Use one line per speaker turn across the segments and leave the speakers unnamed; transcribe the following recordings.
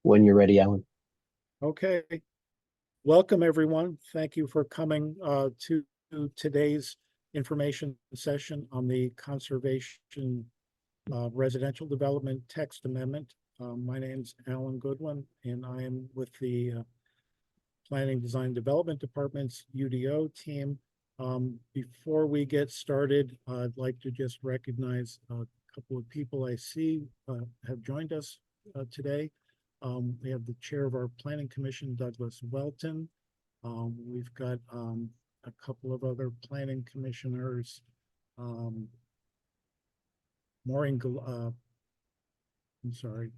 When you're ready, Alan.
Okay, welcome everyone. Thank you for coming to today's information session on the Conservation Residential Development Text Amendment. My name's Alan Goodwin, and I am with the Planning Design Development Department's UDO team. Before we get started, I'd like to just recognize a couple of people I see have joined us today. We have the chair of our planning commission, Douglas Welton. We've got a couple of other planning commissioners. Maureen, I'm sorry.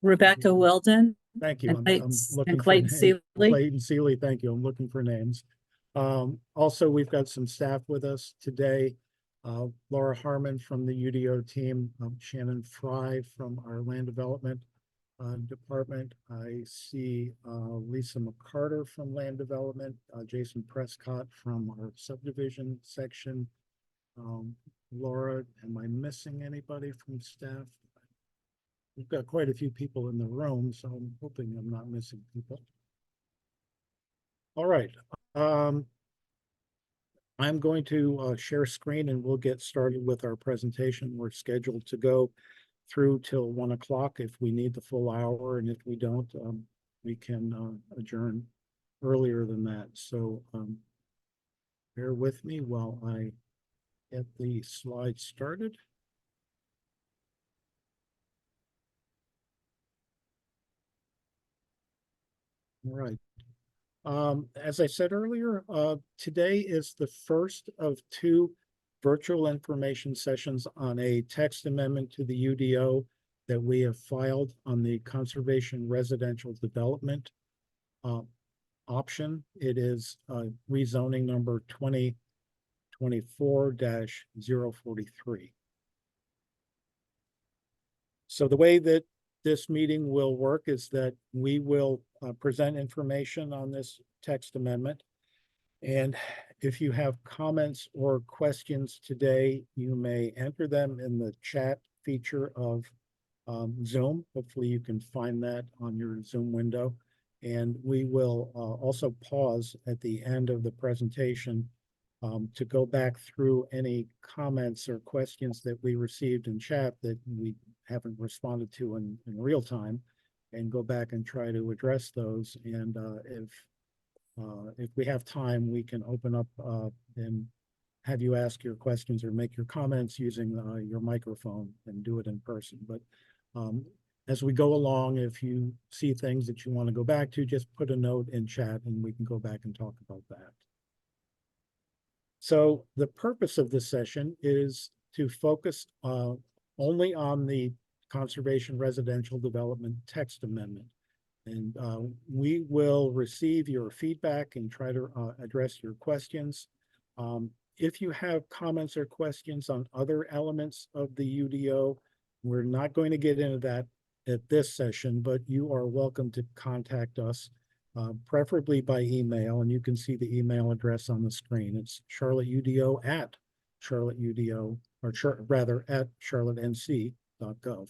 Rebecca Weldon.
Thank you.
And
I'm looking
Clayton
for
Seeley.
Clayton Seeley, thank you. I'm looking for names. Also, we've got some staff with us today. Laura Harmon from the UDO team, Shannon Fry from our land development department. I see Lisa McCarter from land development, Jason Prescott from our subdivision section. Laura, am I missing anybody from staff? We've got quite a few people in the room, so I'm hoping I'm not missing people. All right. I'm going to share screen and we'll get started with our presentation. We're scheduled to go through till 1 o'clock if we need the full hour, and if we don't, we can adjourn earlier than that. So bear with me while I get the slides started. All right. As I said earlier, today is the first of 2 virtual information sessions on a text amendment to the UDO that we have filed on the Conservation Residential Development option. It is rezoning number 2024-043. So the way that this meeting will work is that we will present information on this text amendment. And if you have comments or questions today, you may enter them in the chat feature of Zoom. Hopefully you can find that on your Zoom window. And we will also pause at the end of the presentation to go back through any comments or questions that we received in chat that we haven't responded to in real time, and go back and try to address those. And if we have time, we can open up and have you ask your questions or make your comments using your microphone and do it in person. But as we go along, if you see things that you want to go back to, just put a note in chat and we can go back and talk about that. So the purpose of this session is to focus only on the Conservation Residential Development Text Amendment. And we will receive your feedback and try to address your questions. If you have comments or questions on other elements of the UDO, we're not going to get into that at this session, but you are welcome to contact us, preferably by email. And you can see the email address on the screen. It's charlotteudo@charlotteudo, or rather at charlottenc.gov.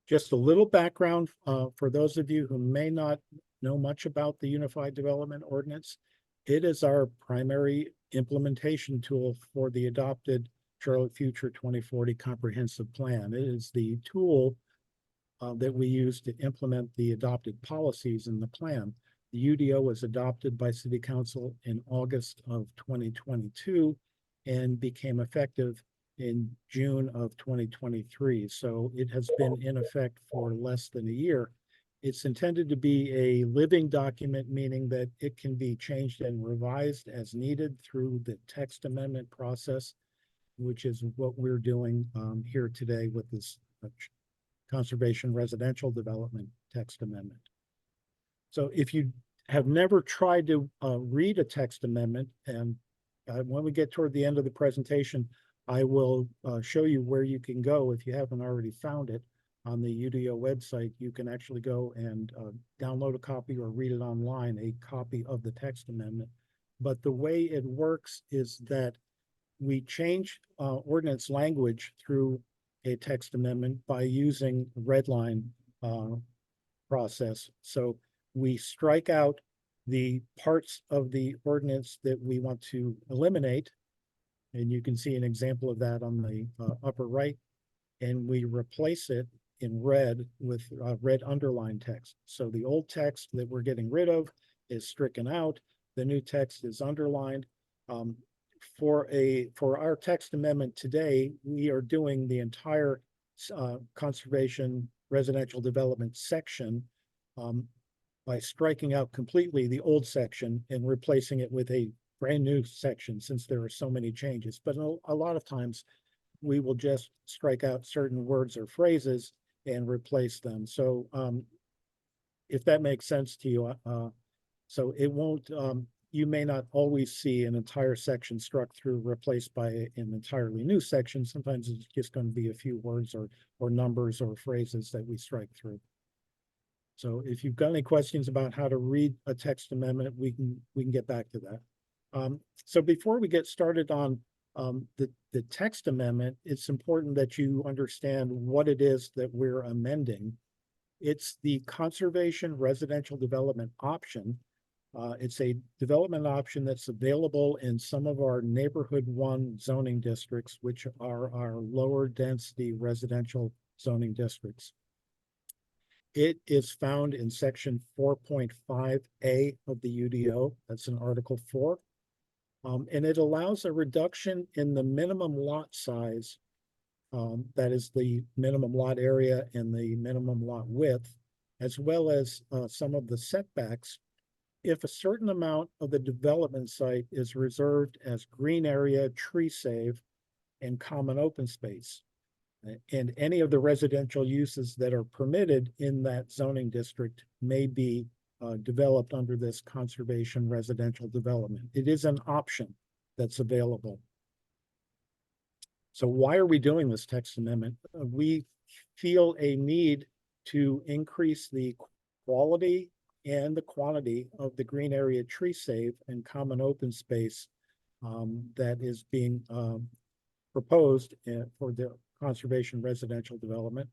Just a little background for those of you who may not know much about the Unified Development Ordinance. It is our primary implementation tool for the adopted Charlotte Future 2040 Comprehensive Plan. It is the tool that we use to implement the adopted policies in the plan. The UDO was adopted by City Council in August of 2022 and became effective in June of 2023. So it has been in effect for less than a year. It's intended to be a living document, meaning that it can be changed and revised as needed through the text amendment process, which is what we're doing here today with this Conservation Residential Development Text Amendment. So if you have never tried to read a text amendment, and when we get toward the end of the presentation, I will show you where you can go if you haven't already found it on the UDO website. You can actually go and download a copy or read it online, a copy of the text amendment. But the way it works is that we change ordinance language through a text amendment by using red line process. So we strike out the parts of the ordinance that we want to eliminate. And you can see an example of that on the upper right. And we replace it in red with red underline text. So the old text that we're getting rid of is stricken out. The new text is underlined. For our text amendment today, we are doing the entire conservation residential development section by striking out completely the old section and replacing it with a brand new section, since there are so many changes. But a lot of times we will just strike out certain words or phrases and replace them. So if that makes sense to you, so it won't, you may not always see an entire section struck through replaced by an entirely new section. Sometimes it's just going to be a few words or numbers or phrases that we strike through. So if you've got any questions about how to read a text amendment, we can get back to that. So before we get started on the text amendment, it's important that you understand what it is that we're amending. It's the conservation residential development option. It's a development option that's available in some of our neighborhood 1 zoning districts, which are our lower density residential zoning districts. It is found in section 4.5A of the UDO. That's in Article 4. And it allows a reduction in the minimum lot size, that is the minimum lot area and the minimum lot width, as well as some of the setbacks, if a certain amount of the development site is reserved as green area, tree save, and common open space. And any of the residential uses that are permitted in that zoning district may be developed under this conservation residential development. It is an option that's available. So why are we doing this text amendment? We feel a need to increase the quality and the quantity of the green area tree save and common open space that is being proposed for the conservation residential development.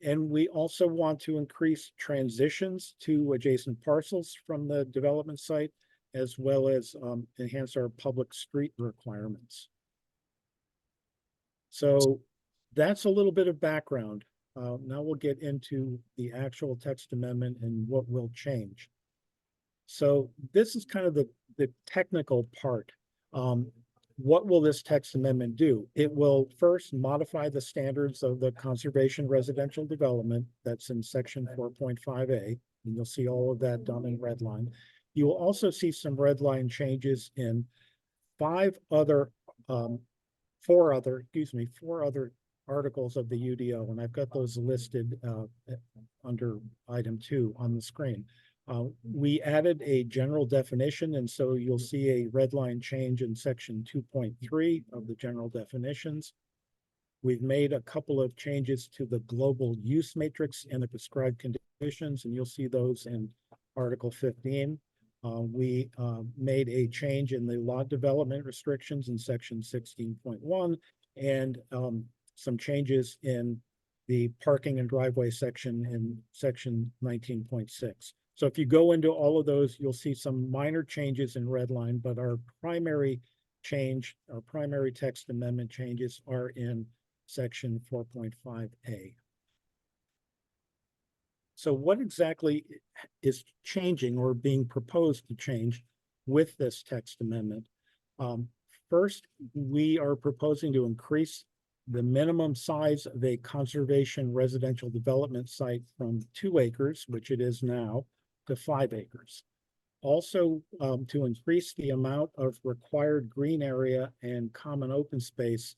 And we also want to increase transitions to adjacent parcels from the development site, as well as enhance our public street requirements. So that's a little bit of background. Now we'll get into the actual text amendment and what will change. So this is kind of the technical part. What will this text amendment do? It will first modify the standards of the conservation residential development that's in section 4.5A, and you'll see all of that done in red line. You will also see some red line changes in four other articles of the UDO, and I've got those listed under item 2 on the screen. We added a general definition, and so you'll see a red line change in section 2.3 of the general definitions. We've made a couple of changes to the global use matrix and the prescribed conditions, and you'll see those in Article 15. We made a change in the lot development restrictions in section 16.1, and some changes in the parking and driveway section in section 19.6. So if you go into all of those, you'll see some minor changes in red line, but our primary change, our primary text amendment changes are in section 4.5A. So what exactly is changing or being proposed to change with this text amendment? First, we are proposing to increase the minimum size of a conservation residential development site from 2 acres, which it is now, to 5 acres. Also, to increase the amount of required green area and common open space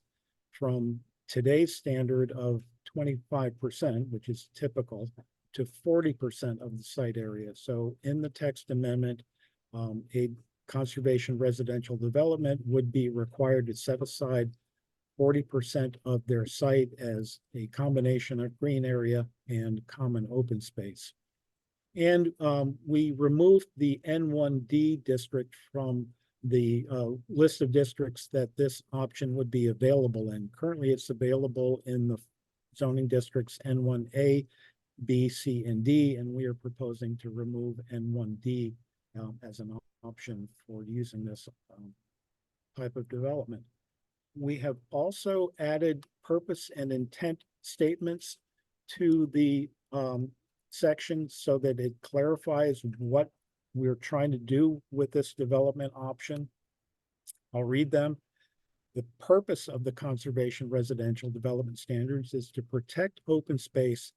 from today's standard of 25%, which is typical, to 40% of the site area. So in the text amendment, a conservation residential development would be required to set aside 40% of their site as a combination of green area and common open space. And we removed the N1D district from the list of districts that this option would be available in. Currently, it's available in the zoning districts N1A, B, C, and D, and we are proposing to remove N1D as an option for using this type of development. We have also added purpose and intent statements to the section so that it clarifies what we're trying to do with this development option. I'll read them. The purpose of the conservation residential development standards is to protect open space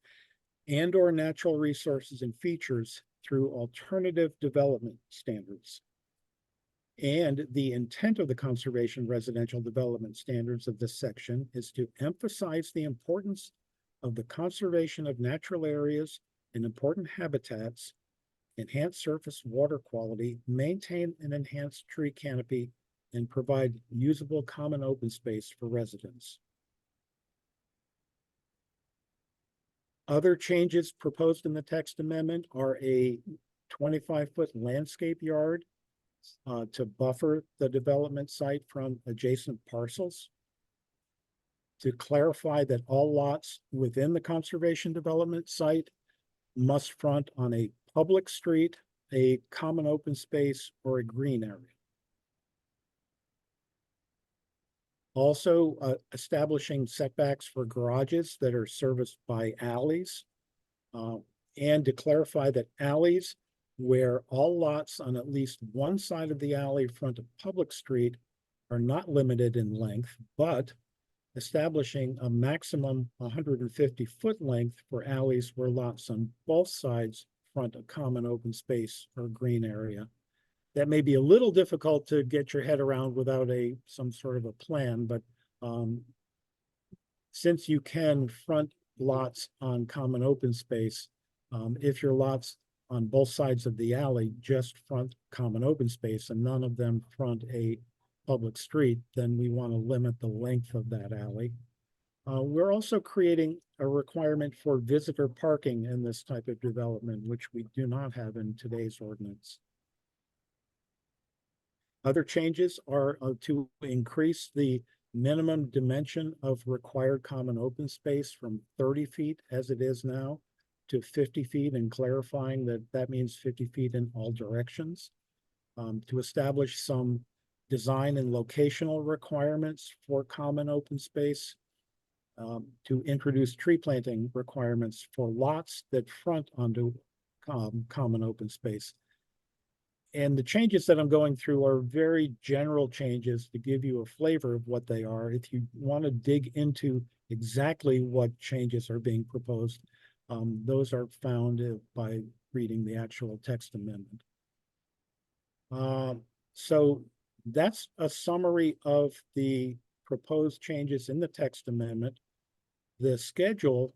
and/or natural resources and features through alternative development standards. And the intent of the conservation residential development standards of this section is to emphasize the importance of the conservation of natural areas and important habitats, enhance surface water quality, maintain and enhance tree canopy, and provide usable common open space for residents. Other changes proposed in the text amendment are a 25-foot landscape yard to buffer the development site from adjacent parcels, to clarify that all lots within the conservation development site must front on a public street, a common open space, or a green area. Also, establishing setbacks for garages that are serviced by alleys, and to clarify that alleys where all lots on at least one side of the alley front a public street are not limited in length, but establishing a maximum 150-foot length for alleys where lots on both sides front a common open space or green area. That may be a little difficult to get your head around without some sort of a plan, but since you can front lots on common open space, if your lots on both sides of the alley just front common open space and none of them front a public street, then we want to limit the length of that alley. We're also creating a requirement for visitor parking in this type of development, which we do not have in today's ordinance. Other changes are to increase the minimum dimension of required common open space from 30 feet as it is now to 50 feet, and clarifying that that means 50 feet in all directions. To establish some design and locational requirements for common open space. To introduce tree planting requirements for lots that front onto common open space. And the changes that I'm going through are very general changes to give you a flavor of what they are. If you want to dig into exactly what changes are being proposed, those are found by reading the actual text amendment. So that's a summary of the proposed changes in the text amendment. The schedule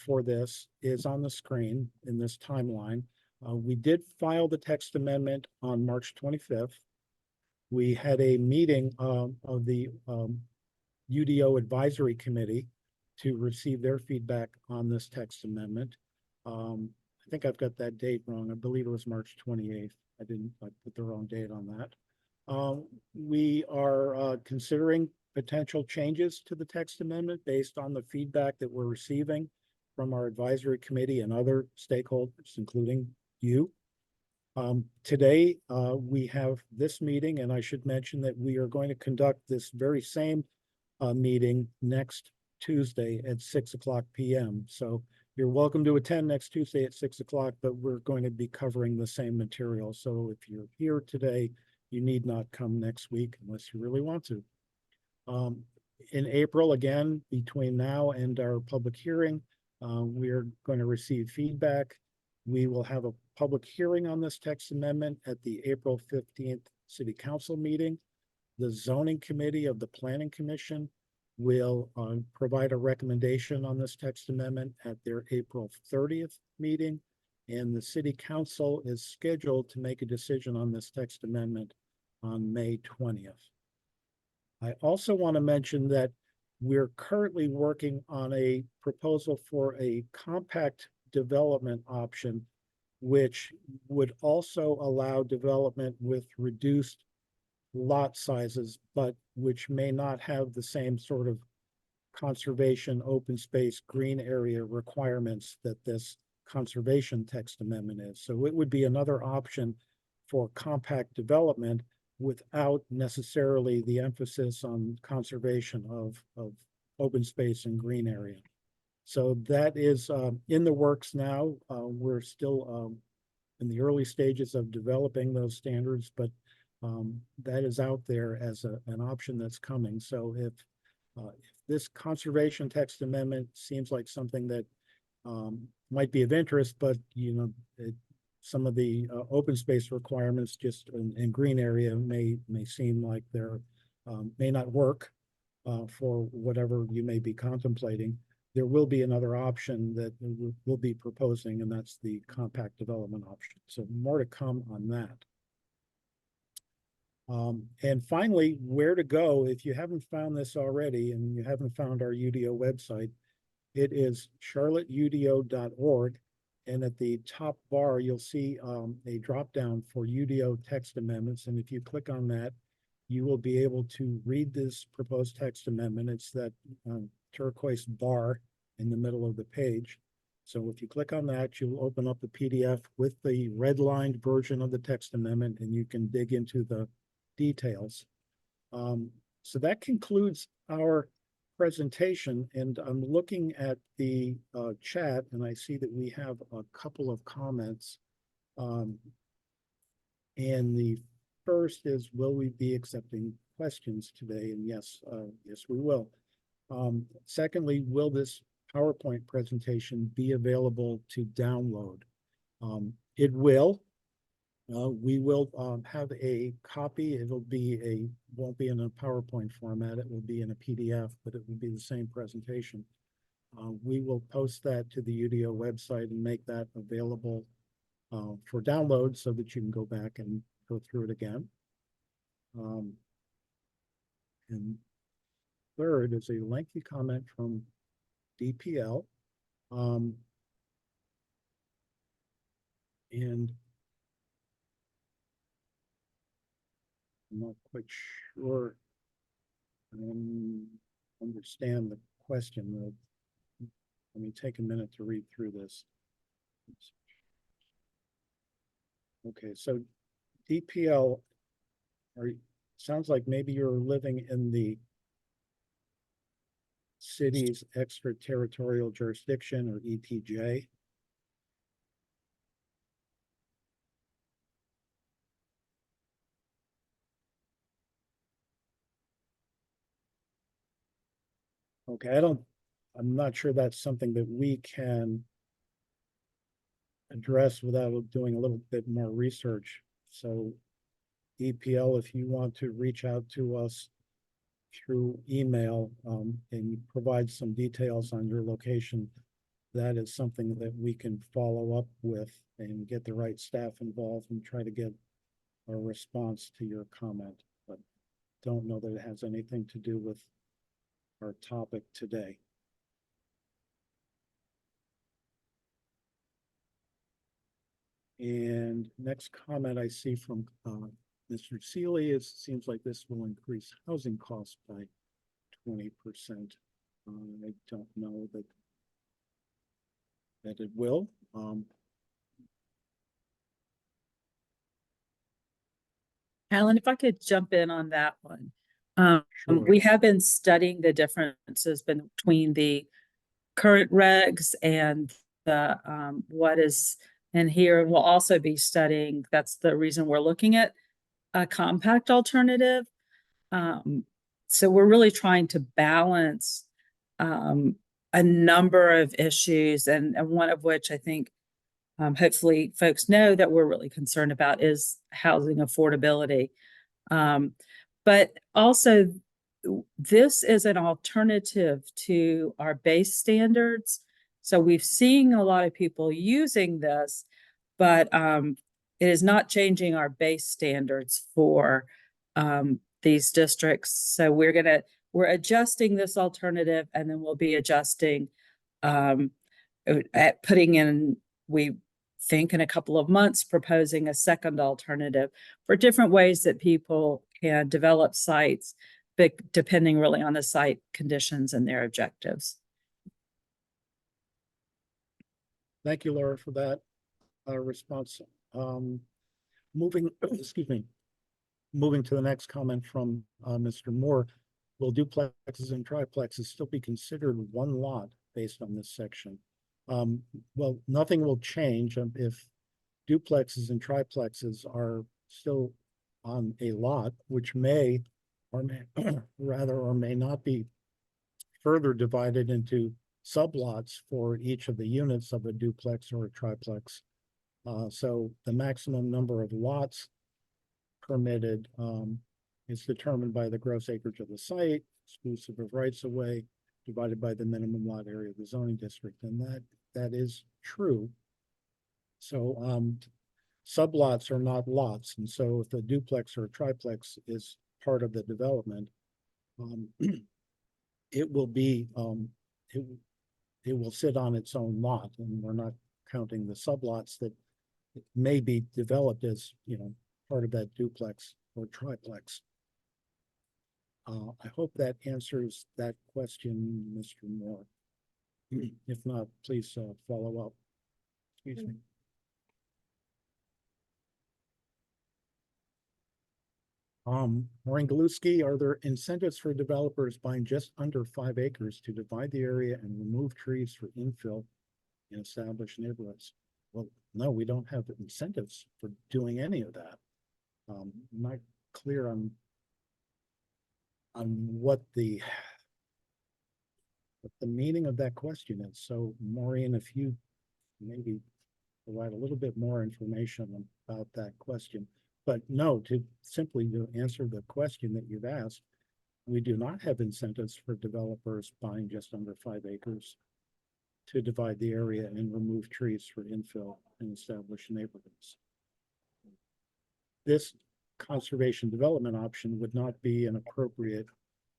for this is on the screen in this timeline. We did file the text amendment on March 25th. We had a meeting of the UDO Advisory Committee to receive their feedback on this text amendment. I think I've got that date wrong. I believe it was March 28th. I put the wrong date on that. We are considering potential changes to the text amendment based on the feedback that we're receiving from our advisory committee and other stakeholders, including you. Today, we have this meeting, and I should mention that we are going to conduct this very same meeting next Tuesday at 6:00 p.m. So you're welcome to attend next Tuesday at 6:00, but we're going to be covering the same material. So if you're here today, you need not come next week unless you really want to. In April, again, between now and our public hearing, we're going to receive feedback. We will have a public hearing on this text amendment at the April 15th City Council meeting. The Zoning Committee of the Planning Commission will provide a recommendation on this text amendment at their April 30th meeting, and the City Council is scheduled to make a decision on this text amendment on May 20th. I also want to mention that we're currently working on a proposal for a compact development option, which would also allow development with reduced lot sizes, but which may not have the same sort of conservation, open space, green area requirements that this conservation text amendment is. So it would be another option for compact development without necessarily the emphasis on conservation of open space and green area. So that is in the works now. We're still in the early stages of developing those standards, but that is out there as an option that's coming. So if this conservation text amendment seems like something that might be of interest, but some of the open space requirements just in green area may seem like they're may not work for whatever you may be contemplating. There will be another option that we'll be proposing, and that's the compact development option. So more to come on that. And finally, where to go if you haven't found this already and you haven't found our UDO website. It is charlotteudo.org, and at the top bar you'll see a drop down for UDO text amendments, and if you click on that, you will be able to read this proposed text amendment. It's that turquoise bar in the middle of the page. So if you click on that, you'll open up the PDF with the redlined version of the text amendment, and you can dig into the details. So that concludes our presentation, and I'm looking at the chat, and I see that we have a couple of comments. And the first is, will we be accepting questions today? And yes, yes, we will. Secondly, will this PowerPoint presentation be available to download? It will. We will have a copy. It'll be won't be in a PowerPoint format. It will be in a PDF, but it will be the same presentation. We will post that to the UDO website and make that available for download so that you can go back and go through it again. And third is a lengthy comment from DPL. And I'm not quite sure I understand the question. Let me take a minute to read through this. Okay, so DPL, sounds like maybe you're living in the city's extraterritorial jurisdiction, or ETJ. Okay, I'm not sure that's something that we can address without doing a little bit more research. So EPL, if you want to reach out to us through email and provide some details on your location, that is something that we can follow up with and get the right staff involved and try to get a response to your comment. But don't know that it has anything to do with our topic today. And next comment I see from Mr. Seeley is, seems like this will increase housing costs by 20%. I don't know that it will.
Alan, if I could jump in on that one.
Sure.
We have been studying the differences between the current regs and the what is in here. And we'll also be studying, that's the reason we're looking at a compact alternative. So we're really trying to balance a number of issues, and one of which I think hopefully folks know that we're really concerned about is housing affordability. But also, this is an alternative to our base standards. So we've seen a lot of people using this, but it is not changing our base standards for these districts. So we're adjusting this alternative, and then we'll be adjusting at putting in, we think in a couple of months, proposing a second alternative for different ways that people can develop sites depending really on the site conditions and their objectives.
Thank you, Laura, for that response. Moving, excuse me, moving to the next comment from Mr. Moore. Will duplexes and triplexes still be considered one lot based on this section? Well, nothing will change if duplexes and triplexes are still on a lot, which may or may rather or may not be further divided into sublots for each of the units of a duplex or a triplex. So the maximum number of lots permitted is determined by the gross acreage of the site, exclusive of rights of way, divided by the minimum lot area of the zoning district, and that is true. So sublots are not lots, and so if a duplex or a triplex is part of the development, it will be it will sit on its own lot, and we're not counting the sublots that may be developed as, you know, part of that duplex or triplex. I hope that answers that question, Mr. Moore. If not, please follow up. Excuse me. Maureen Galuski, are there incentives for developers buying just under 5 acres to divide the area and remove trees for infill in established neighborhoods? Well, no, we don't have incentives for doing any of that. I'm not clear on what the meaning of that question is. So Maureen, if you maybe provide a little bit more information about that question. But no, to answer the question that you've asked, we do not have incentives for developers buying just under 5 acres to divide the area and remove trees for infill in established neighborhoods. This conservation development option would not be an appropriate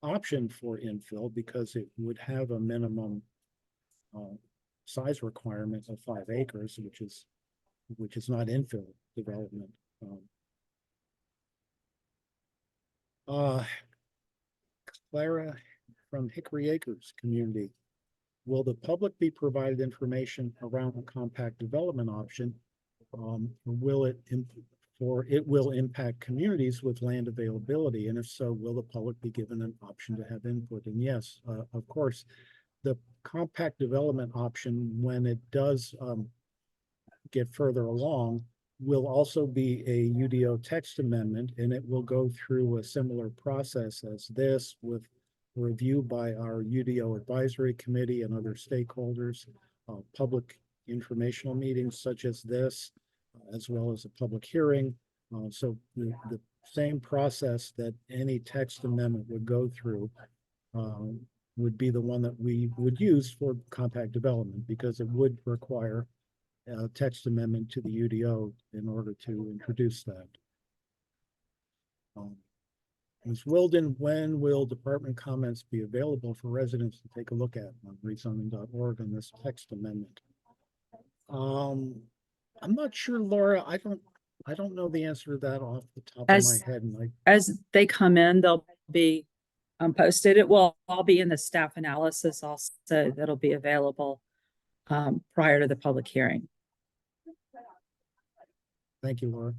option for infill because it would have a minimum size requirement of 5 acres, which is not infill development. Clara from Hickory Acres community. Will the public be provided information around the compact development option? Or will it impact communities with land availability? And if so, will the public be given an option to have input? And yes, of course, the compact development option, when it does get further along, will also be a UDO text amendment, and it will go through a similar process as this, with review by our UDO advisory committee and other stakeholders, public informational meetings such as this, as well as a public hearing. So the same process that any text amendment would go through would be the one that we would use for compact development, because it would require a text amendment to the UDO in order to introduce that. Ms. Wilden, when will department comments be available for residents to take a look at on rezoning.org on this text amendment? I'm not sure, Laura. I don't know the answer to that off the top of my head. And
as they come in, they'll be posted. It will all be in the staff analysis also that'll be available prior to the public hearing.
Thank you, Laura.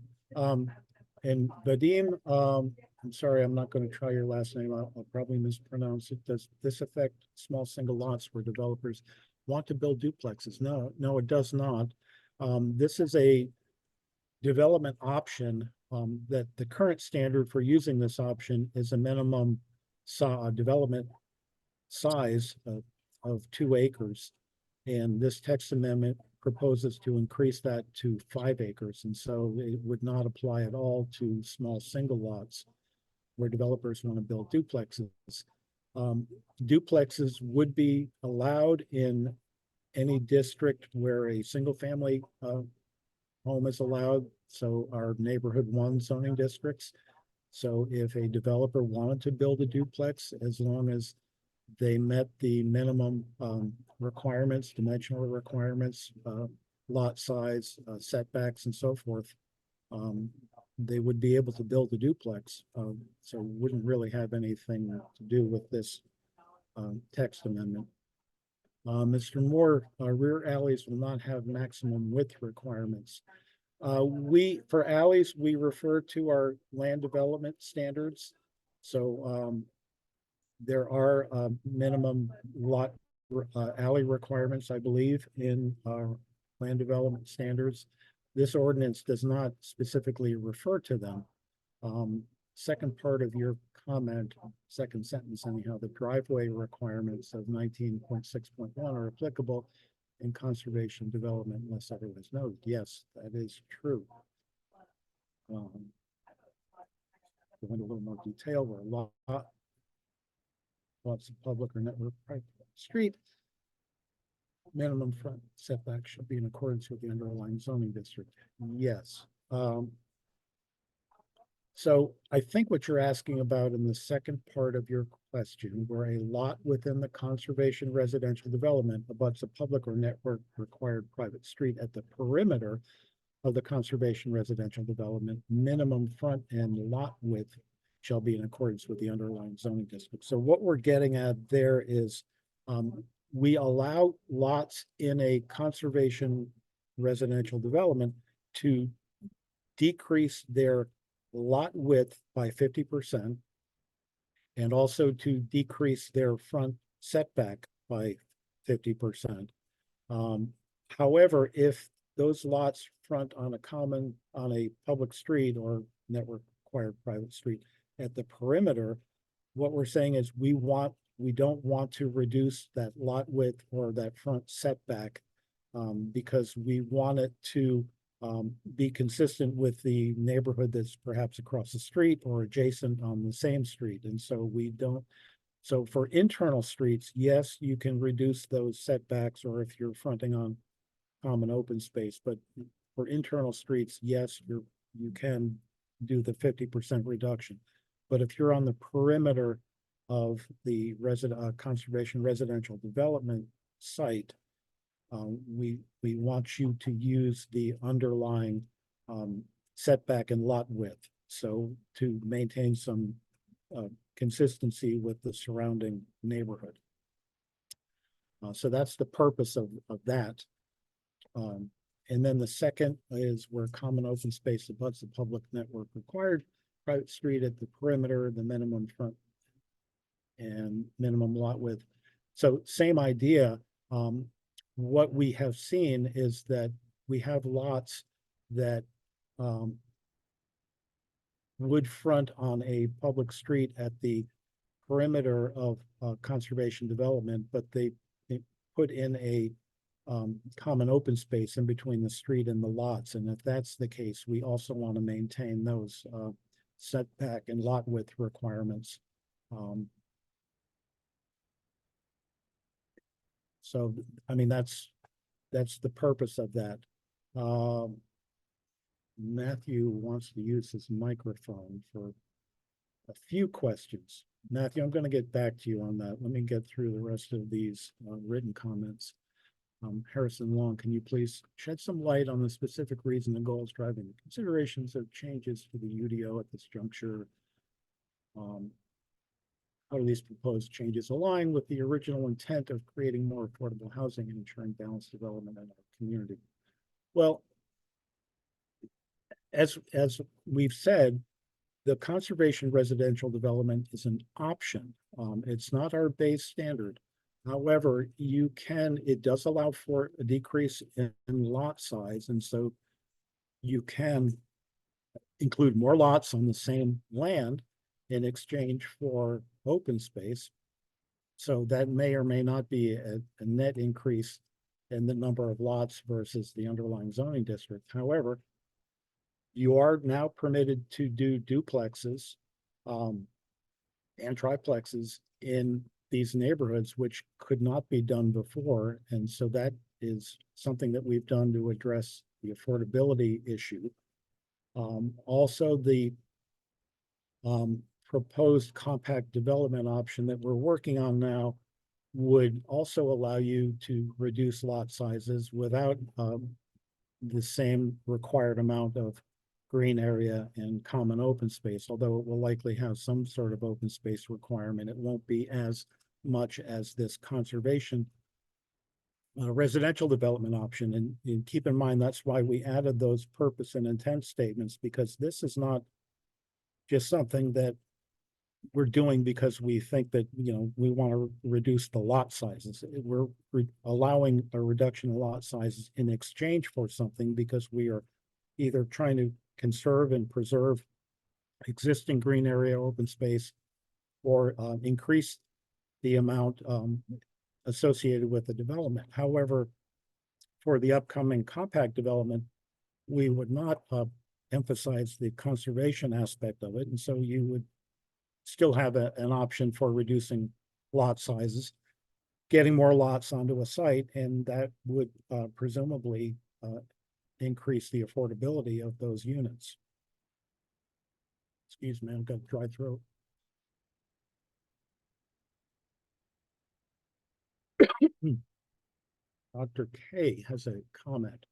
And Vadim, I'm sorry, I'm not going to try your last name. I'll probably mispronounce it. Does this affect small single lots where developers want to build duplexes? No, it does not. This is a development option that the current standard for using this option is a minimum development size of 2 acres. And this text amendment proposes to increase that to 5 acres. And so it would not apply at all to small single lots where developers want to build duplexes. Duplexes would be allowed in any district where a single family home is allowed. So our neighborhood 1 zoning districts. So if a developer wanted to build a duplex, as long as they met the minimum requirements, dimensional requirements, lot size, setbacks, and so forth, they would be able to build a duplex. So wouldn't really have anything to do with this text amendment. Mr. Moore, rear alleys will not have maximum width requirements. For alleys, we refer to our land development standards. So there are minimum lot alley requirements, I believe, in our land development standards. This ordinance does not specifically refer to them. Second part of your comment, second sentence anyhow, the driveway requirements of 19.6.1 are applicable in conservation development unless otherwise noted. Yes, that is true. Go into a little more detail where lots of public or network private street minimum front setback should be in accordance with the underlying zoning district. Yes. So I think what you're asking about in the second part of your question, where a lot within the conservation residential development abuts a public or network required private street at the perimeter of the conservation residential development, minimum front end lot width shall be in accordance with the underlying zoning district. So what we're getting at there is we allow lots in a conservation residential development to decrease their lot width by 50% and also to decrease their front setback by 50%. However, if those lots front on a public street or network required private street at the perimeter, what we're saying is we don't want to reduce that lot width or that front setback because we want it to be consistent with the neighborhood that's perhaps across the street or adjacent on the same street. And so we don't, so for internal streets, yes, you can reduce those setbacks or if you're fronting on common open space, but for internal streets, yes, you can do the 50% reduction. But if you're on the perimeter of the conservation residential development site, we want you to use the underlying setback and lot width. So to maintain some consistency with the surrounding neighborhood. So that's the purpose of that. And then the second is where common open space abuts the public network required private street at the perimeter, the minimum front and minimum lot width. So same idea. What we have seen is that we have lots that would front on a public street at the perimeter of conservation development, but they put in a common open space in between the street and the lots. And if that's the case, we also want to maintain those setback and lot width requirements. So, I mean, that's the purpose of that. Matthew wants to use his microphone for a few questions. Matthew, I'm going to get back to you on that. Let me get through the rest of these written comments. Harrison Long, can you please shed some light on the specific reason and goals driving the considerations of changes to the UDO at this juncture? How do these proposed changes align with the original intent of creating more affordable housing and ensuring balanced development in our community? Well, as we've said, the conservation residential development is an option. It's not our base standard. However, it does allow for a decrease in lot size. And so you can include more lots on the same land in exchange for open space. So that may or may not be a net increase in the number of lots versus the underlying zoning district. However, you are now permitted to do duplexes and triplexes in these neighborhoods, which could not be done before. And so that is something that we've done to address the affordability issue. Also, the proposed compact development option that we're working on now would also allow you to reduce lot sizes without the same required amount of green area and common open space, although it will likely have some sort of open space requirement. It won't be as much as this conservation residential development option. And keep in mind, that's why we added those purpose and intent statements, because this is not just something that we're doing because we think that, we want to reduce the lot sizes. We're allowing a reduction in lot sizes in exchange for something because we are either trying to conserve and preserve existing green area open space or increase the amount associated with the development. However, for the upcoming compact development, we would not emphasize the conservation aspect of it. And so you would still have an option for reducing lot sizes, getting more lots onto a site, and that would presumably increase the affordability of those units. Excuse me, I've got a dry throat. Dr. K has a comment.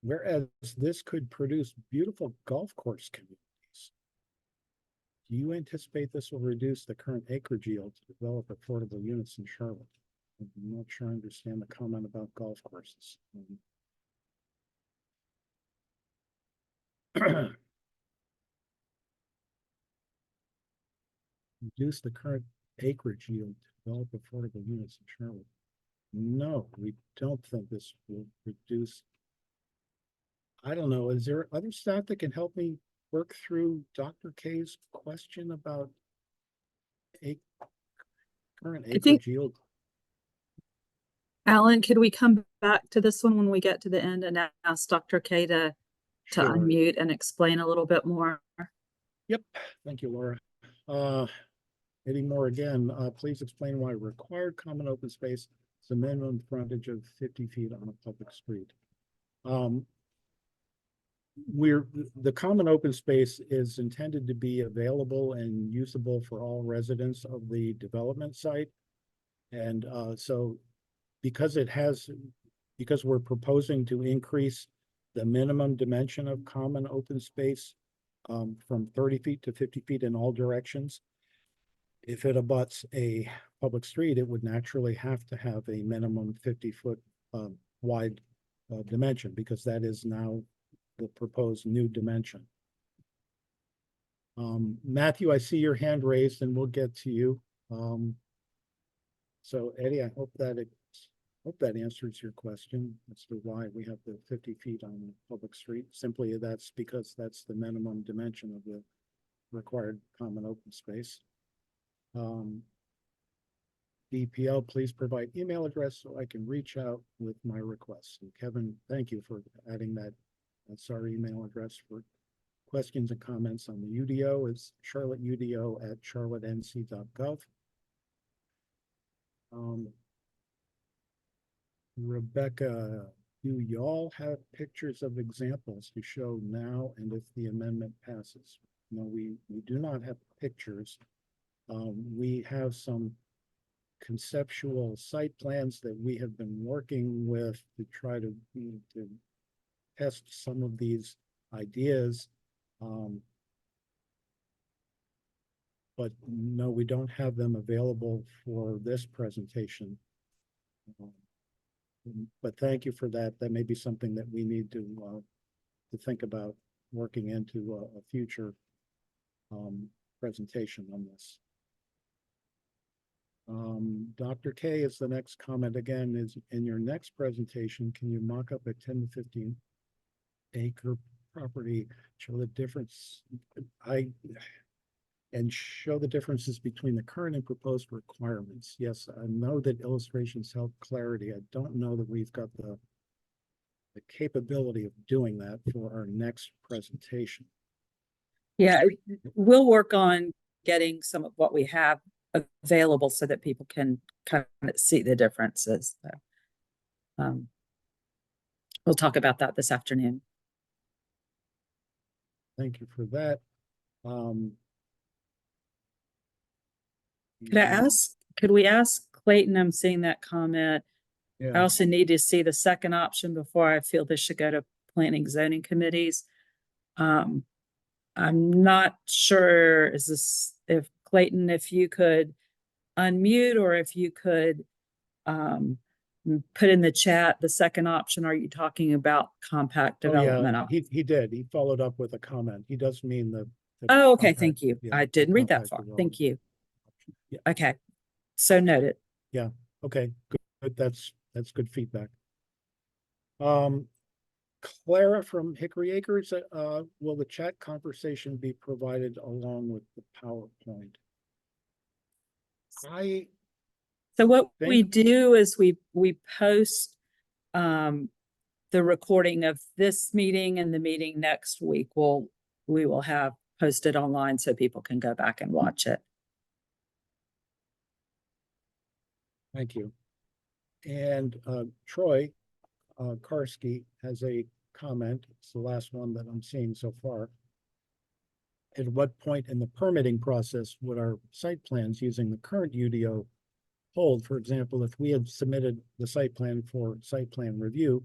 Whereas this could produce beautiful golf course communities, do you anticipate this will reduce the current acreage yield to develop affordable units in Charlotte? I'm not sure I understand the comment about golf courses. Reduce the current acreage yield to develop affordable units in Charlotte. No, we don't think this will reduce. I don't know. Is there other staff that can help me work through Dr. K's question about current acreage yield?
Alan, could we come back to this one when we get to the end and ask Dr. K to
Sure.
unmute and explain a little bit more?
Yep. Thank you, Laura. Eddie Moore again, please explain why required common open space is a minimum frontage of 50 feet on a public street. The common open space is intended to be available and usable for all residents of the development site. And so because we're proposing to increase the minimum dimension of common open space from 30 feet to 50 feet in all directions, if it abuts a public street, it would naturally have to have a minimum 50-foot wide dimension, because that is now the proposed new dimension. Matthew, I see your hand raised and we'll get to you. So Eddie, I hope that answers your question as to why we have the 50 feet on the public street. Simply, that's because that's the minimum dimension of the required common open space. BPL, please provide email address so I can reach out with my requests. And Kevin, thank you for adding that. That's our email address for questions and comments on the UDO. Is charlotteudo@charlottenc.gov. Rebecca, do y'all have pictures of examples to show now and if the amendment passes? No, we do not have pictures. We have some conceptual site plans that we have been working with to try to test some of these ideas. But no, we don't have them available for this presentation. But thank you for that. That may be something that we need to think about working into a future presentation on this. Dr. K is the next comment again, is in your next presentation, can you mock up a 10 to 15 acre property, show the difference and show the differences between the current and proposed requirements? Yes, I know that illustrations help clarity. I don't know that we've got the capability of doing that for our next presentation.
Yeah, we'll work on getting some of what we have available so that people can kind of see the differences. We'll talk about that this afternoon.
Thank you for that.
Could we ask Clayton? I'm seeing that comment.
Yeah.
I also need to see the second option before I feel this should go to planning zoning committees. I'm not sure, if Clayton, if you could unmute, or if you could put in the chat the second option. Are you talking about compact
Oh, yeah,
development?
he did. He followed up with a comment. He does mean the.
Oh, okay,
compact-
thank you.
yeah,
I
the
didn't read that
compact
far.
development.
Thank you.
Yeah.
Okay, so noted.
Yeah, okay, good. That's good feedback. Clara from Hickory Acres, will the chat conversation be provided along with the PowerPoint?
So what we
think-
do is we post the recording of this meeting, and the meeting next week we will have posted online so people can go back and watch it.
Thank you. And Troy Karski has a comment. It's the last one that I'm seeing so far. At what point in the permitting process would our site plans using the current UDO hold? For example, if we had submitted the site plan for site plan review,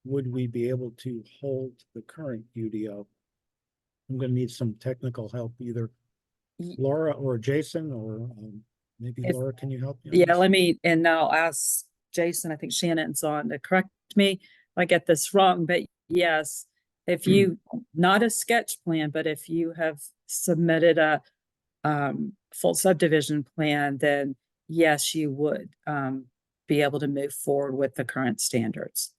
would we be able to hold the current UDO? I'm going to need some technical help, either Laura or Jason, or maybe Laura, can you help me on
Yeah,
this?
let me, and I'll ask Jason, I think Shannon's on to correct me if I get this wrong, but yes, if you, not a sketch plan, but if you have submitted a full subdivision plan, then yes, you would be able to move forward with the current standards.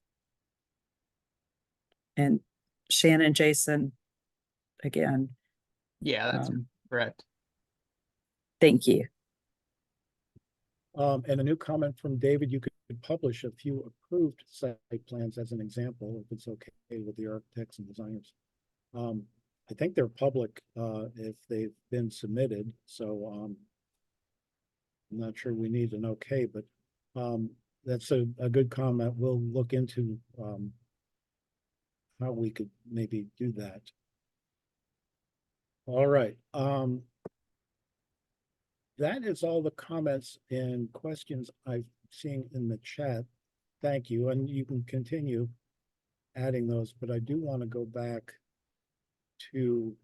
And Shannon, Jason, again.
Yeah, that's correct.
Thank you.
And a new comment from David, you could publish a few approved site plans as an example, if it's okay with the architects and designers. I think they're public if they've been submitted, so I'm not sure we need an okay, but that's a good comment. We'll look into how we could maybe do that. All right. That is all the comments and questions I've seen in the chat. Thank you, and you can continue adding those, but I do want to go back to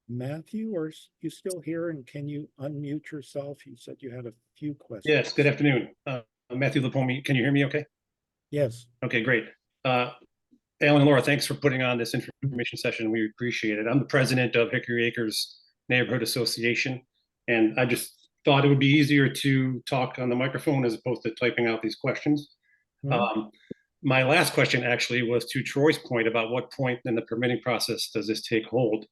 Matthew. Or you still here, and can you unmute yourself? You said you had a few questions.
Yes, good afternoon. Matthew Lapomi, can you hear me okay?
Yes.
Okay, great. Alan and Laura, thanks for putting on this information session. We appreciate it. I'm the president of Hickory Acres Neighborhood Association, and I just thought it would be easier to talk on the microphone as opposed to typing out these questions. My last question actually was to Troy's point about what point in the permitting process does this take hold?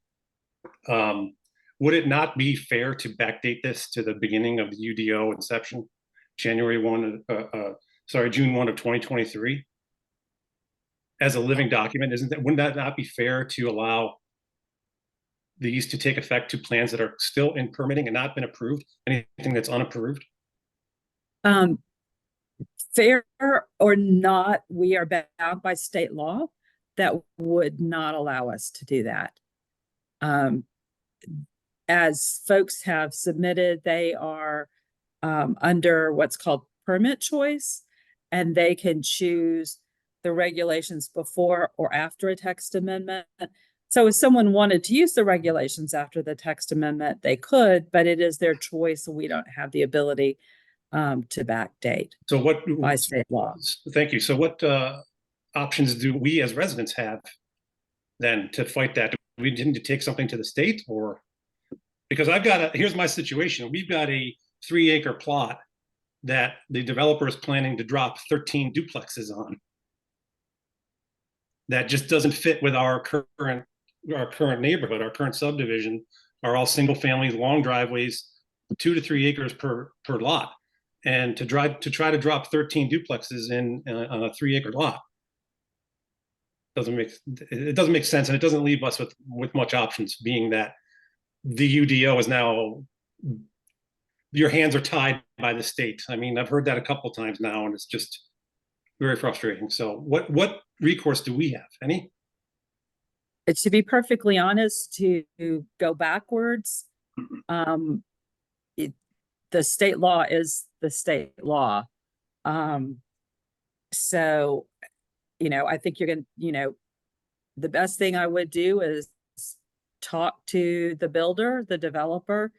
Would it not be fair to backdate this to the beginning of the UDO inception, June 1 of 2023? As a living document, wouldn't that not be fair to allow these to take effect to plans that are still in permitting and not been approved, anything that's unapproved?
Fair or not, we are bound by state law that would not allow us to do that. As folks have submitted, they are under what's called permit choice, and they can choose the regulations before or after a text amendment. So if someone wanted to use the regulations after the text amendment, they could, but it is their choice. So we don't have the ability to backdate.
So what
by state law?
Thank you. So what options do we as residents have then to fight that? Do we need to take something to the state, or because here's my situation. We've got a 3-acre plot that the developer is planning to drop 13 duplexes on. That just doesn't fit with our current neighborhood. Our current subdivision are all single families, long driveways, 2 to 3 acres per lot. And to try to drop 13 duplexes on a 3-acre lot doesn't make sense, and it doesn't leave us with much options, being that the UDO is now, your hands are tied by the state. I mean, I've heard that a couple of times now, and it's just very frustrating. So what recourse do we have? Any?
To be perfectly honest, to go backwards, the state law is the state law. So, I think you're going to, the best thing I would do is talk to the builder, the developer,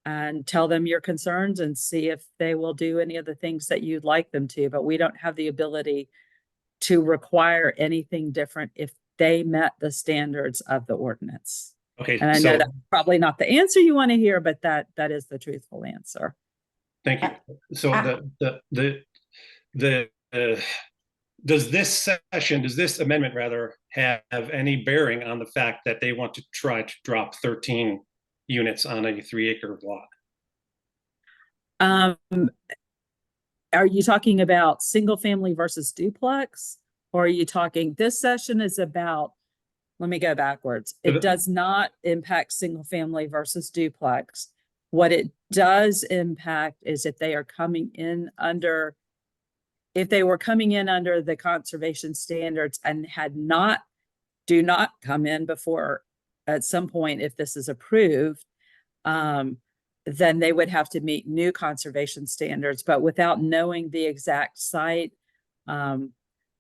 and tell them your concerns and see if they will do any of the things that you'd like them to. But we don't have the ability to require anything different if they met the standards of the ordinance.
Okay,
And I know
so
that's probably not the answer you want to hear, but that is the truthful answer.
thank you. So does this amendment rather have any bearing on the fact that they want to try to drop 13 units on a 3-acre lot?
Are you talking about single family versus duplex? Or are you talking, this session is about, let me go backwards. It does not impact single family versus duplex. What it does impact is if they are coming in under, if they were coming in under the conservation standards and do not come in before at some point, if this is approved, then they would have to meet new conservation standards, but without knowing the exact site.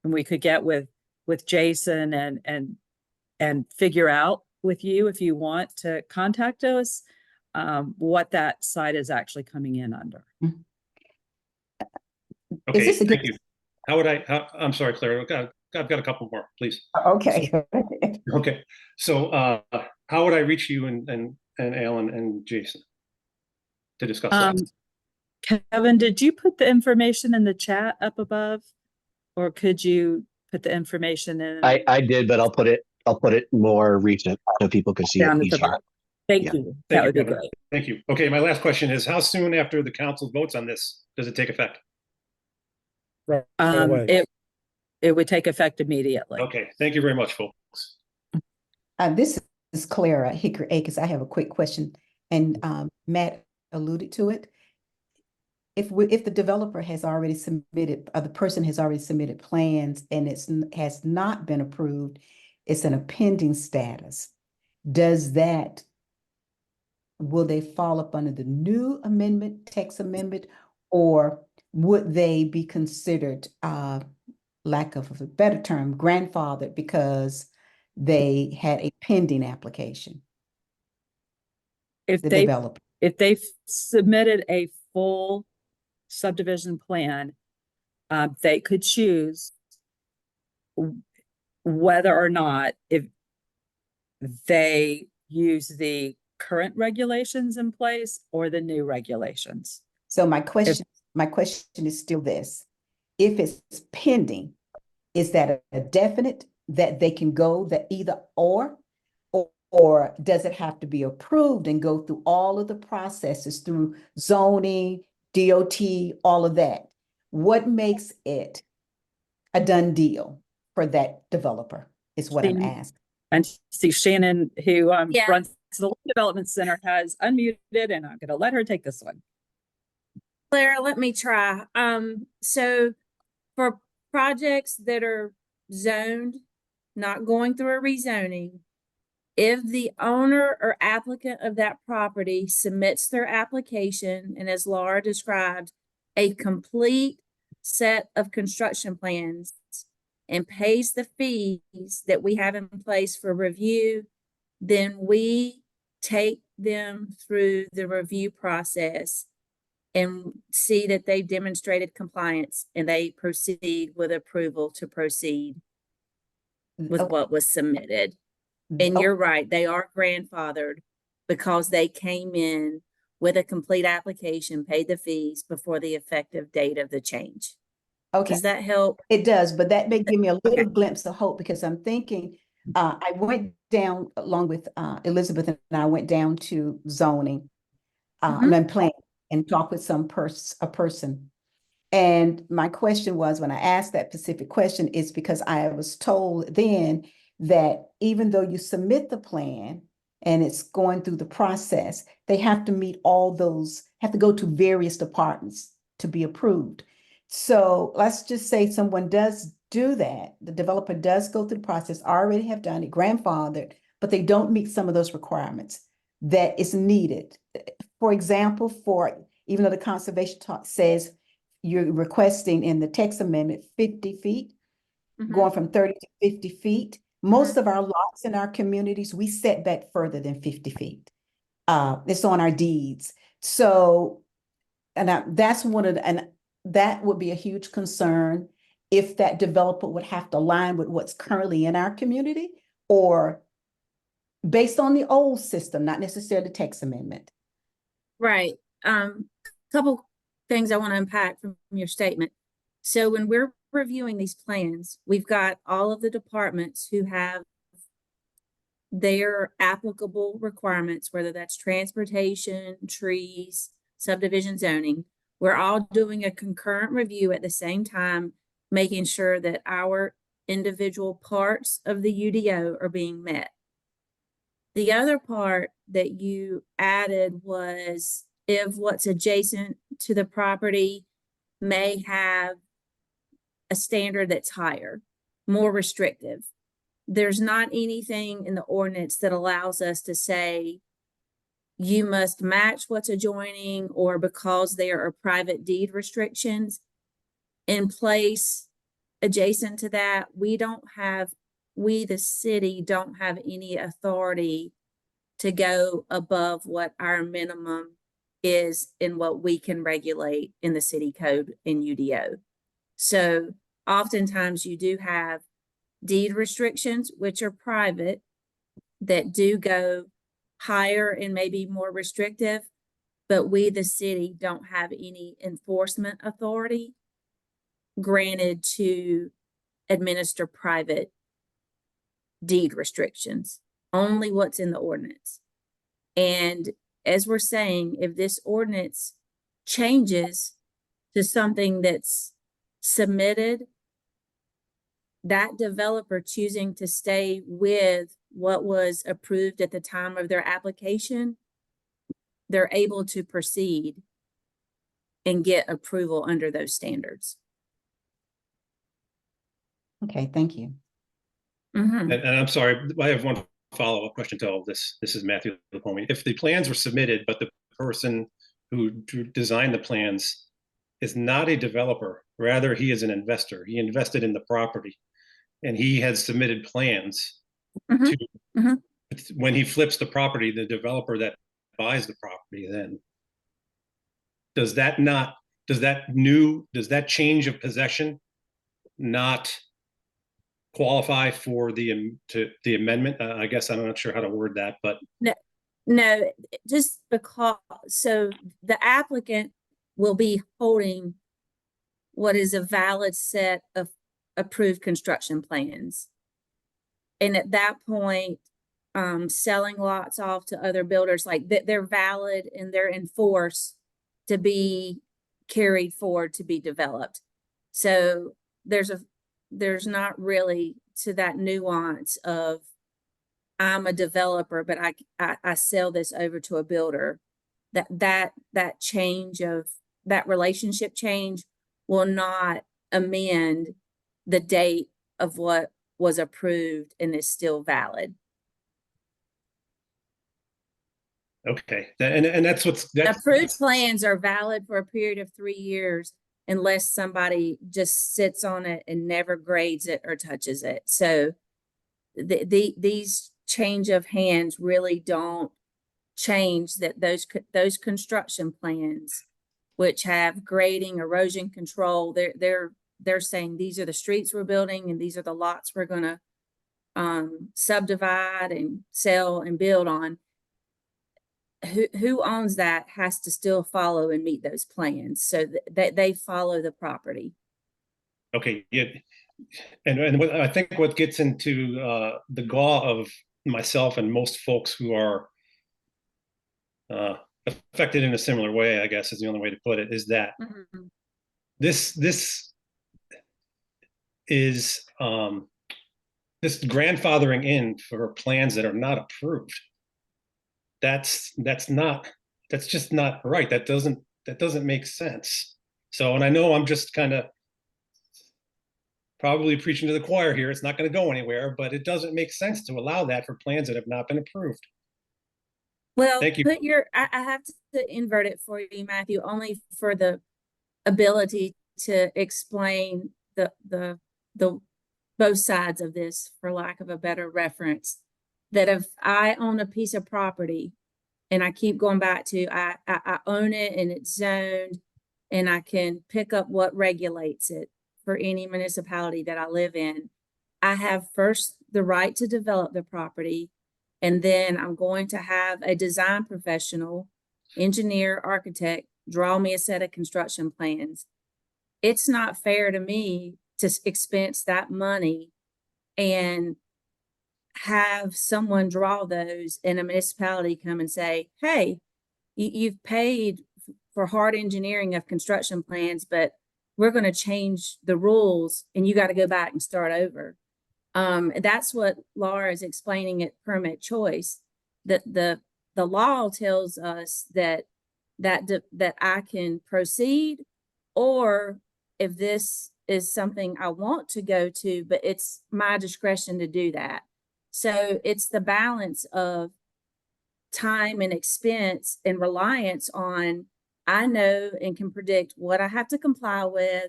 And we could get with Jason and figure out with you, if you want to contact us, what that site is actually coming in under.
Okay, thank you. I'm sorry, Claire, I've got a couple more, please.
Okay.
Okay, so how would I reach you and Alan and Jason to discuss that?
Kevin, did you put the information in the chat up above? Or could you put the information in?
I did, but I'll put it more recent so people can see it
down at the
easier.
bottom? Thank
Yeah.
you.
Thank
That
you,
would be
Kevin.
great.
Thank you. Okay, my last question is, how soon after the council votes on this does it take effect?
Right away.
It would take effect immediately.
Okay, thank you very much, folks.
This is Clara Hickory Acres. I have a quick question, and Matt alluded to it. If the developer has already submitted, or the person has already submitted plans and has not been approved, it's in a pending status. Will they fall up under the new amendment, text amendment, or would they be considered, lack of a better term, grandfathered because they had a pending application?
If
The
they
developer.
if they've submitted a full subdivision plan, they could choose whether or not if they use the current regulations in place or the new regulations.
So my question is still this: if it's pending, is that a definite that they can go the either or does it have to be approved and go through all of the processes through zoning, DOT, all of that? What makes it a done deal for that developer is what I'm asking.
And see, Shannon, who
Yeah.
runs the Development Center, has unmuted, and I'm going to let her take this one.
Claire, let me try. So for projects that are zoned, not going through a rezoning, if the owner or applicant of that property submits their application, and as Laura described, a complete set of construction plans and pays the fees that we have in place for review, then we take them through the review process and see that they've demonstrated compliance, and they proceed with approval to proceed with
Okay.
what was submitted. And you're right, they are grandfathered because they came in with a complete application, paid the fees before the effective date of the change.
Okay.
Does that help?
It does, but that may give me a little
Okay.
glimpse of hope, because I'm thinking, I went down along with Elizabeth, and I went down to zoning and then planning and talked with a person. And my question was, when I asked that specific question, is because I was told then that even though you submit the plan and it's going through the process, they have to meet all those, have to go to various departments to be approved. So let's just say someone does do that. The developer does go through the process, already have done it, grandfathered, but they don't meet some of those requirements that is needed. For example, even though the conservation talk says you're requesting in the text amendment 50 feet, going from 30 to 50 feet, Most of our lots in our communities, we set back further than 50 feet. It's on our deeds. So, that's one of the, and that would be a huge concern if that developer would have to align with what's currently in our community, or based on the old system, not necessarily the text amendment.
Right. Couple things I want to unpack from your statement. So when we're reviewing these plans, we've got all of the departments who have their applicable requirements, whether that's transportation, trees, subdivision zoning. We're all doing a concurrent review at the same time, making sure that our individual parts of the UDO are being met. The other part that you added was if what's adjacent to the property may have a standard that's higher, more restrictive. There's not anything in the ordinance that allows us to say you must match what's adjoining, or because there are private deed restrictions in place adjacent to that, we, the city, don't have any authority to go above what our minimum is in what we can regulate in the city code in UDO. So oftentimes you do have deed restrictions, which are private, that do go higher and maybe more restrictive, but we, the city, don't have any enforcement authority granted to administer private deed restrictions, only what's in the ordinance. And as we're saying, if this ordinance changes to something that's submitted, that developer choosing to stay with what was approved at the time of their application, they're able to proceed and get approval under those standards.
Okay, thank you.
And I'm sorry, I have one follow-up question to all of this. This is Matthew Lapomi. If the plans were submitted, but the person who designed the plans is not a developer, rather he is an investor. He invested in the property, and he has submitted plans to, when he flips the property, the developer that buys the property, then does that change of possession not qualify for the amendment? I guess I'm not sure how to word that, but
no, just because, so the applicant will be holding what is a valid set of approved construction plans. And at that point, selling lots off to other builders, like they're valid and they're in force to be carried forward to be developed. So there's not really to that nuance of I'm a developer, but I sell this over to a builder. That change of that relationship change will not amend the date of what was approved and is still valid.
okay. And that's
Approved plans are valid for a period of 3 years unless somebody just sits on it and never grades it or touches it. So these change of hands really don't change that those construction plans, which have grading, erosion control, they're saying these are the streets we're building and these are the lots we're going to subdivide and sell and build on. Who owns that has to still follow and meet those plans, so that they follow the property.
Okay, yeah, and what I think what gets into the gall of myself and most folks who are affected in a similar way, I guess is the only way to put it, is that this is this grandfathering in for plans that are not approved. That's just not right. That doesn't make sense. So, and I know I'm just kind of probably preaching to the choir here. It's not going to go anywhere, but it doesn't make sense to allow that for plans that have not been approved.
Well,
thank you.
I have to invert it for you, Matthew, only for the ability to explain the both sides of this, for lack of a better reference, that if I own a piece of property and I keep going back to, I own it and it's zoned, and I can pick up what regulates it for any municipality that I live in. I have first the right to develop the property, and then I'm going to have a design professional, engineer, architect, draw me a set of construction plans. It's not fair to me to expense that money and have someone draw those and a municipality come and say, hey, you've paid for hard engineering of construction plans, but we're going to change the rules and you got to go back and start over. That's what Laura is explaining at permit choice. That the law tells us that I can proceed, or if this is something I want to go to, but it's my discretion to do that. So it's the balance of time and expense and reliance on, I know and can predict what I have to comply with,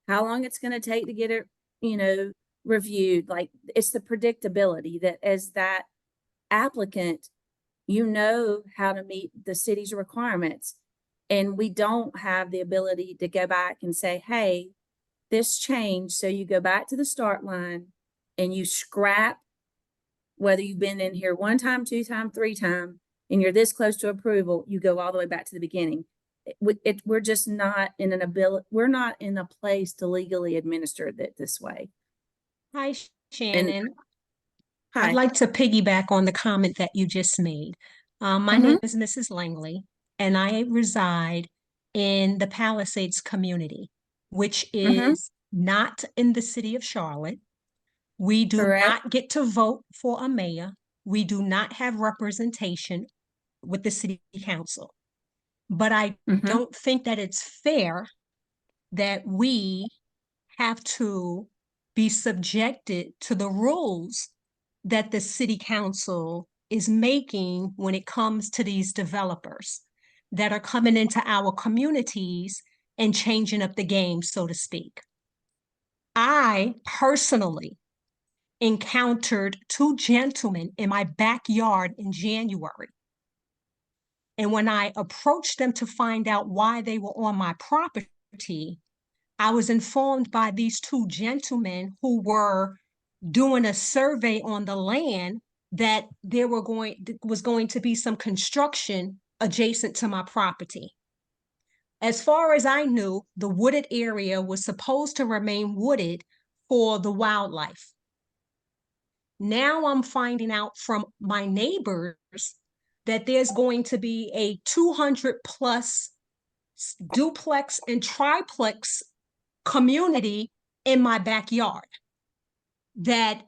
how long it's going to take to get it, reviewed. Like, it's the predictability that as that applicant, you know how to meet the city's requirements. And we don't have the ability to go back and say, hey, this changed. So you go back to the start line and you scrap, whether you've been in here 1 time, 2 time, 3 time, and you're this close to approval, you go all the way back to the beginning. We're just not in we're not in a place to legally administer it this way.
Hi, Shannon.
Hi.
I'd like to piggyback on the comment that you just made. My name is Mrs. Langley, and I reside in the Palisades community, which is not in the city of Charlotte. We do not get to vote for a mayor. We do not have representation with the city council. But I don't think that it's fair that we have to be subjected to the rules that the city council is making when it comes to these developers that are coming into our communities and changing up the game, so to speak. I personally encountered 2 gentlemen in my backyard in January. And when I approached them to find out why they were on my property, I was informed by these 2 gentlemen who were doing a survey on the land that there was going to be some construction adjacent to my property. As far as I knew, the wooded area was supposed to remain wooded for the wildlife. Now I'm finding out from my neighbors that there's going to be a 200+ duplex and triplex community in my backyard, that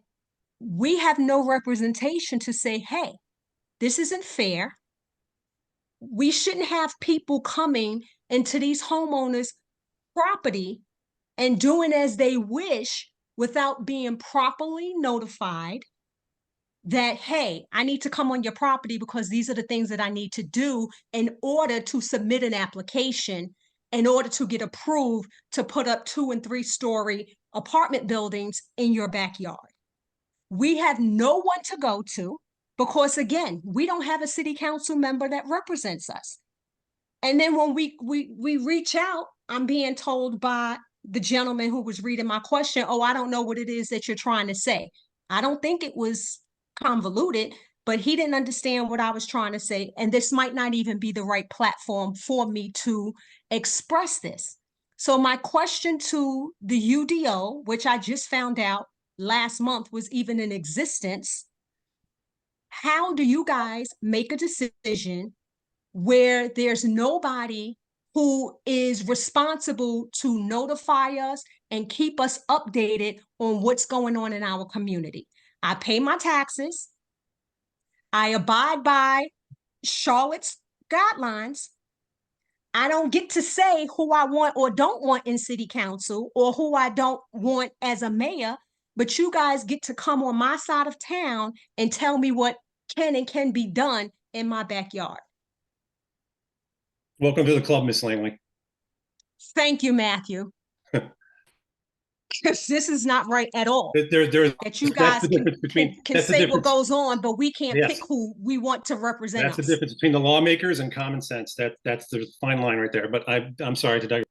we have no representation to say, hey, this isn't fair. We shouldn't have people coming into these homeowners' property and doing as they wish without being properly notified that, hey, I need to come on your property because these are the things that I need to do in order to submit an application, in order to get approved to put up 2- and 3-story apartment buildings in your backyard. We have no one to go to because, again, we don't have a city council member that represents us. And then when we reach out, I'm being told by the gentleman who was reading my question, oh, I don't know what it is that you're trying to say. I don't think it was convoluted, but he didn't understand what I was trying to say. And this might not even be the right platform for me to express this. So my question to the UDO, which I just found out last month was even in existence, how do you guys make a decision where there's nobody who is responsible to notify us and keep us updated on what's going on in our community? I pay my taxes. I abide by Charlotte's guidelines. I don't get to say who I want or don't want in city council or who I don't want as a mayor, but you guys get to come on my side of town and tell me what can be done in my backyard.
Welcome to the club, Miss Langley.
Thank you, Matthew. because this is not right at all.
There's
That you
that's
guys
the difference between
can
that's the
say what
difference.
goes on, but we can't pick
Yes.
who we want to represent
That's the
us.
difference between the lawmakers and common sense. That's the fine line right there. But I'm sorry to digress.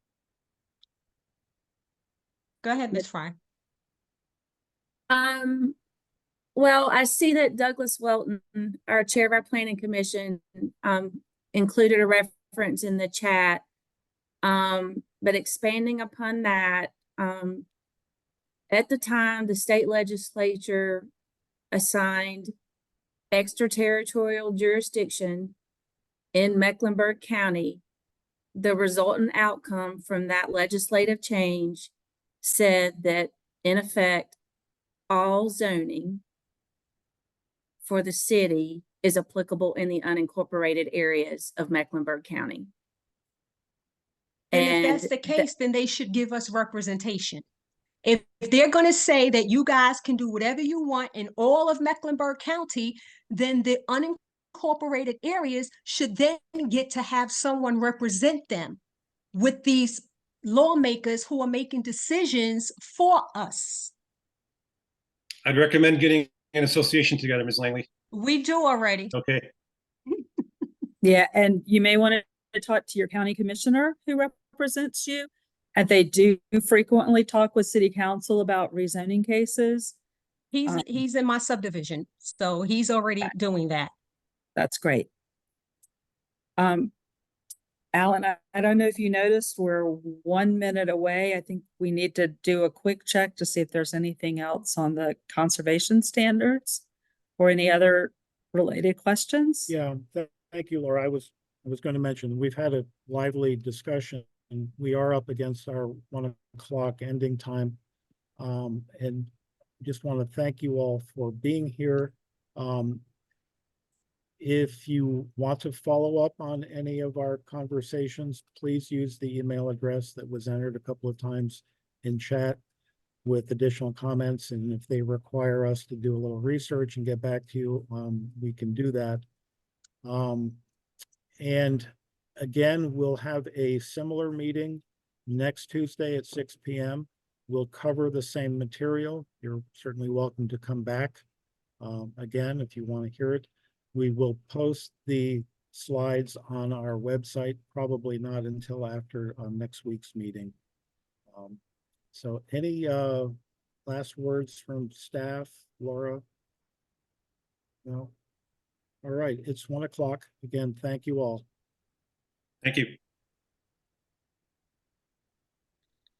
Go ahead, Ms. Fry.
Well, I see that Douglas Welton, our chair of our planning commission, included a reference in the chat. But expanding upon that, at the time, the state legislature assigned extraterritorial jurisdiction in Mecklenburg County. The resultant outcome from that legislative change said that, in effect, all zoning for the city is applicable in the unincorporated areas of Mecklenburg County.
And if that's the case, then they should give us representation. If they're going to say that you guys can do whatever you want in all of Mecklenburg County, then the unincorporated areas should then get to have someone represent them with these lawmakers who are making decisions for us.
I'd recommend getting an association together, Ms. Langley.
We do already.
Okay.
Yeah, and you may want to talk to your county commissioner who represents you. And they do frequently talk with city council about rezoning cases.
He's in my subdivision, so he's already doing that.
That's great. Alan, I don't know if you noticed, we're 1 minute away. I think we need to do a quick check to see if there's anything else on the conservation standards or any other related questions.
Yeah, thank you, Laura. I was going to mention, we've had a lively discussion and we are up against our 1 o'clock ending time. And just want to thank you all for being here. If you want to follow up on any of our conversations, please use the email address that was entered a couple of times in chat with additional comments. And if they require us to do a little research and get back to you, we can do that. And again, we'll have a similar meeting next Tuesday at 6 p.m. We'll cover the same material. You're certainly welcome to come back again if you want to hear it. We will post the slides on our website, probably not until after next week's meeting. So any last words from staff, Laura? No? All right, it's 1 o'clock. Again, thank you all.
Thank you.